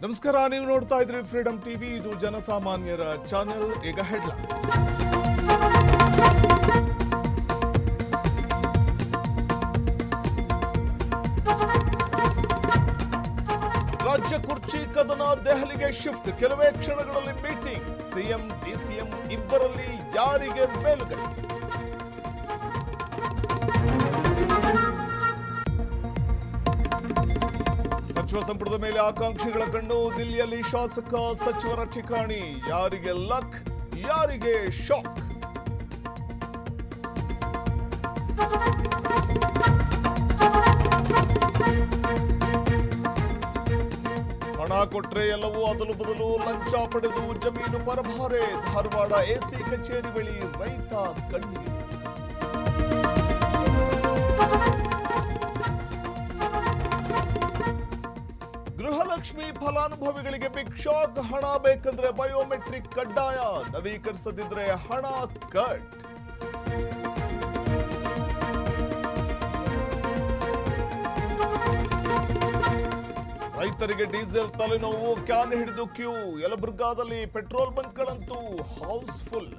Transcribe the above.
ನಮಸ್ಕಾರ, ನೀವು ನೋಡ್ತಾ ಇದ್ರಿ ಫ್ರೀಡಂ ಟಿವಿ. ಇದು ಜನಸಾಮಾನ್ಯರ ಚಾನೆಲ್. ಈಗ ಹೆಡ್ಲೈನ್ಸ್. ರಾಜ್ಯ ಕುರ್ಚಿ ಕದನ ದೆಹಲಿಗೆ ಶಿಫ್ಟ್. ಕೆಲವೇ ಕ್ಷಣಗಳಲ್ಲಿ ಮೀಟಿಂಗ್. ಸಿಎಂ ಡಿಸಿಎಂ ಇಬ್ಬರಲ್ಲಿ ಯಾರಿಗೆ ಮೇಲುಗೈ? ಸಚಿವ ಸಂಪುಟದ ಮೇಲೆ ಆಕಾಂಕ್ಷಿಗಳ ಕಣ್ಣು. ದಿಲ್ಲಿಯಲ್ಲಿ ಶಾಸಕ ಸಚಿವರ ಠಿಕಾಣಿ. ಯಾರಿಗೆ ಲಕ್, ಯಾರಿಗೆ ಶಾಕ್? ಹಣ ಕೊಟ್ರೆ ಎಲ್ಲವೂ ಅದಲು ಬದಲು. ಲಂಚ ಪಡೆದು ಜಮೀನು ಪರಭಾರೆ. ಧಾರವಾಡ ಎಸಿ ಕಚೇರಿ ಬಳಿ ರೈತ ಕಣ್ಣೀರು. ಗೃಹಲಕ್ಷ್ಮಿ ಫಲಾನುಭವಿಗಳಿಗೆ ಬಿಗ್ ಶಾಕ್. ಹಣ ಬೇಕಂದ್ರೆ ಬಯೋಮೆಟ್ರಿಕ್ ಕಡ್ಡಾಯ. ನವೀಕರಿಸದಿದ್ರೆ ಹಣ ಕಟ್. ರೈತರಿಗೆ ಡೀಸೆಲ್ ತಲೆನೋವು. ಕ್ಯಾನ್ ಹಿಡಿದು ಕ್ಯೂ. ಯಲಬುರ್ಗಾದಲ್ಲಿ ಪೆಟ್ರೋಲ್ ಬಂಕ್ಗಳಂತೂ ಹೌಸ್ಫುಲ್.